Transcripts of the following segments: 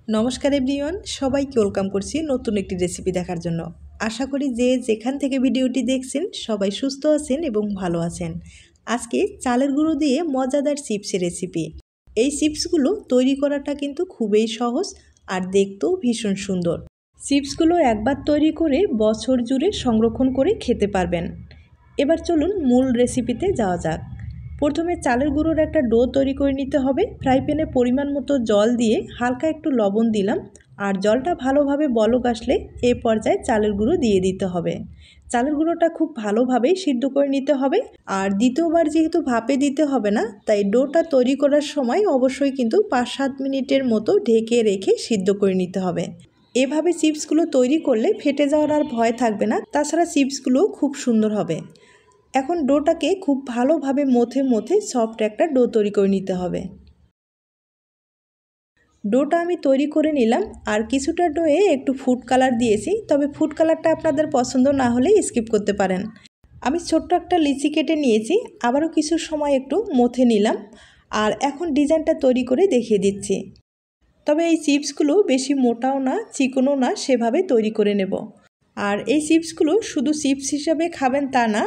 নমস্কার এভরিওয়ান, সবাইকে ওয়েলকাম করছি নতুন একটি রেসিপি দেখার জন্য। আশা করি যে যেখান থেকে ভিডিওটি দেখছেন সবাই সুস্থ আছেন এবং ভালো আছেন। আজকে চালের গুঁড়ো দিয়ে মজাদার চিপসের রেসিপি। এই চিপসগুলো তৈরি করাটা কিন্তু খুবই সহজ আর দেখতেও ভীষণ সুন্দর। চিপসগুলো একবার তৈরি করে বছর জুড়ে সংরক্ষণ করে খেতে পারবেন। এবার চলুন মূল রেসিপিতে যাওয়া যাক। প্রথমে চালের গুঁড়োর একটা ডো তৈরি করে নিতে হবে। ফ্রাই প্যানে পরিমাণ মতো জল দিয়ে হালকা একটু লবণ দিলাম, আর জলটা ভালোভাবে বলক আসলে এ পর্যায়ে চালের গুঁড়ো দিয়ে দিতে হবে। চালের গুঁড়োটা খুব ভালোভাবেই সিদ্ধ করে নিতে হবে, আর দ্বিতীয়বার যেহেতু ভাপে দিতে হবে না, তাই ডোটা তৈরি করার সময় অবশ্যই কিন্তু 5-7 মিনিটের মতো ঢেকে রেখে সিদ্ধ করে নিতে হবে। এভাবে চিপসগুলো তৈরি করলে ফেটে যাওয়ার আর ভয় থাকবে না, তাছাড়া চিপসগুলো খুব সুন্দর হবে। এখন ডোটাকে খুব ভালোভাবে মথে সফট একটা ডো তৈরি করে নিতে হবে। ডোটা আমি তৈরি করে নিলাম, আর কিছুটা ডোয়ে একটু ফুড কালার দিয়েছি, তবে ফুড কালারটা আপনাদের পছন্দ না হলে স্কিপ করতে পারেন। আমি ছোট্ট একটা লিচি কেটে নিয়েছি, আবারও কিছু সময় একটু মথে নিলাম, আর এখন ডিজাইনটা তৈরি করে দেখিয়ে দিচ্ছি। তবে এই চিপসগুলো বেশি মোটাও না চিকনও না, সেভাবে তৈরি করে নেব। আর এই চিপসগুলো শুধু চিপস হিসাবে খাবেন তা না,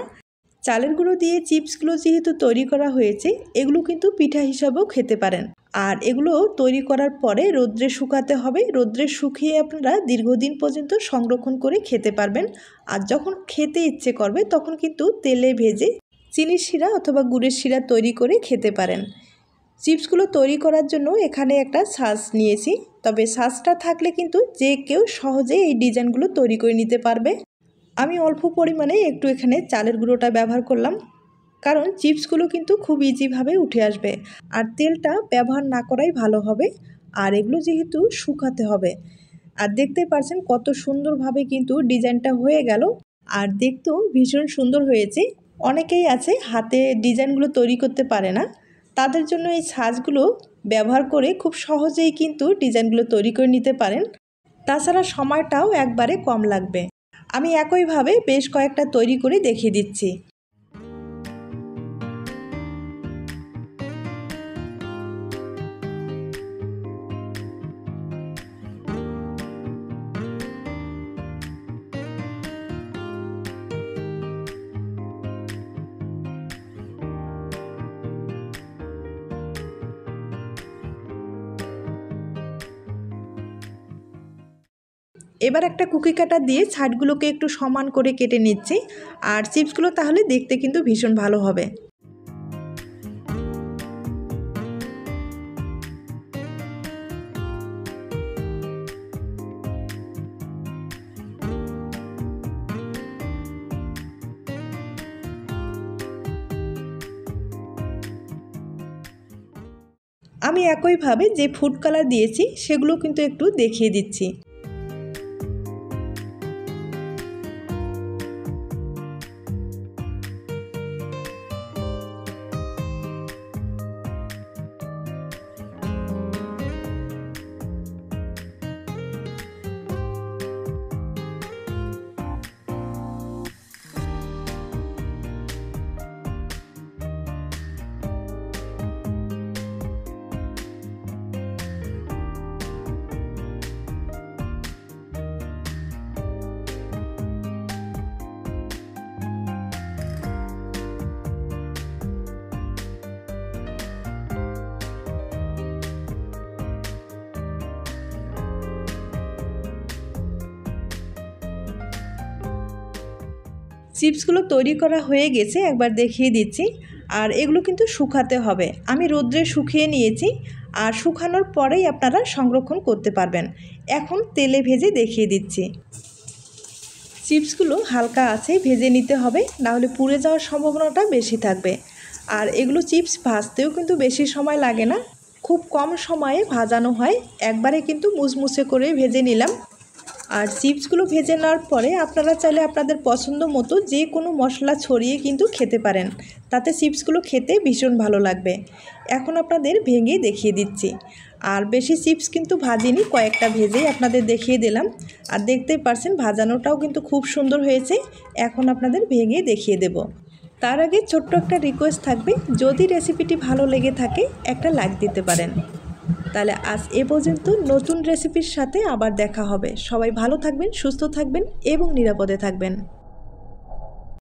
চালের গুঁড়ো দিয়ে চিপসগুলো যেহেতু তৈরি করা হয়েছে, এগুলো কিন্তু পিঠা হিসাবেও খেতে পারেন। আর এগুলো তৈরি করার পরে রোদ্রে শুকাতে হবে। রোদ্রে শুকিয়ে আপনারা দীর্ঘদিন পর্যন্ত সংরক্ষণ করে খেতে পারবেন। আর যখন খেতে ইচ্ছে করবে তখন কিন্তু তেলে ভেজে চিনির শিরা অথবা গুড়ের শিরা তৈরি করে খেতে পারেন। চিপসগুলো তৈরি করার জন্য এখানে একটা ছাঁচ নিয়েছি, তবে ছাঁচটা থাকলে কিন্তু যে কেউ সহজে এই ডিজাইনগুলো তৈরি করে নিতে পারবে। আমি অল্প পরিমাণে একটু এখানে চালের গুঁড়োটা ব্যবহার করলাম, কারণ চিপসগুলো কিন্তু খুব ইজিভাবে উঠে আসবে। আর তেলটা ব্যবহার না করাই ভালো হবে। আর এগুলো যেহেতু শুকাতে হবে, আর দেখতে পাচ্ছেন কত সুন্দরভাবে কিন্তু ডিজাইনটা হয়ে গেল, আর দেখতেও ভীষণ সুন্দর হয়েছে। অনেকেই আছে হাতে ডিজাইনগুলো তৈরি করতে পারে না, তাদের জন্য এই ছাঁচগুলো ব্যবহার করে খুব সহজেই কিন্তু ডিজাইনগুলো তৈরি করে নিতে পারেন। তাছাড়া সময়টাও একবারে কম লাগবে। আমি একইভাবে বেশ কয়েকটা তৈরি করে দেখিয়ে দিচ্ছি। এবার একটা কুকি কাটার দিয়ে সাইডগুলোকে একটু সমান করে কেটে নিচ্ছি, আর চিপসগুলো তাহলে দেখতে কিন্তু ভীষণ ভালো হবে। আমি একইভাবে যে ফুড কালার দিয়েছি সেগুলো কিন্তু একটু দেখিয়ে দিচ্ছি। চিপসগুলো তৈরি করা হয়ে গেছে, একবার দেখিয়ে দিচ্ছি। আর এগুলো কিন্তু শুকাতে হবে। আমি রোদ্রে শুকিয়ে নিয়েছি, আর শুকানোর পরেই আপনারা সংরক্ষণ করতে পারবেন। এখন তেলে ভেজে দেখিয়ে দিচ্ছি। চিপসগুলো হালকা আছে ভেজে নিতে হবে, নাহলে পুড়ে যাওয়ার সম্ভাবনাটা বেশি থাকবে। আর এগুলো চিপস ভাজতেও কিন্তু বেশি সময় লাগে না, খুব কম সময়ে ভাজানো হয়। একবারে কিন্তু মুচমুচে করে ভেজে নিলাম। আর চিপসগুলো ভেজে নেওয়ার পরে আপনারা চাইলে আপনাদের পছন্দ মতো যে কোনো মশলা ছড়িয়ে কিন্তু খেতে পারেন, তাতে চিপসগুলো খেতে ভীষণ ভালো লাগবে। এখন আপনাদের ভেঙে দেখিয়ে দিচ্ছি। আর বেশি চিপস কিন্তু ভাজিনি, কয়েকটা ভেজেই আপনাদের দেখিয়ে দিলাম। আর দেখতেই পারছেন ভাজানোটাও কিন্তু খুব সুন্দর হয়েছে। এখন আপনাদের ভেঙে দেখিয়ে দেব। তার আগে ছোট্ট একটা রিকোয়েস্ট থাকবে, যদি রেসিপিটি ভালো লেগে থাকে একটা লাইক দিতে পারেন। তাহলে আজ এ পর্যন্ত, নতুন রেসিপির সাথে আবার দেখা হবে। সবাই ভালো থাকবেন, সুস্থ থাকবেন এবং নিরাপদে থাকবেন।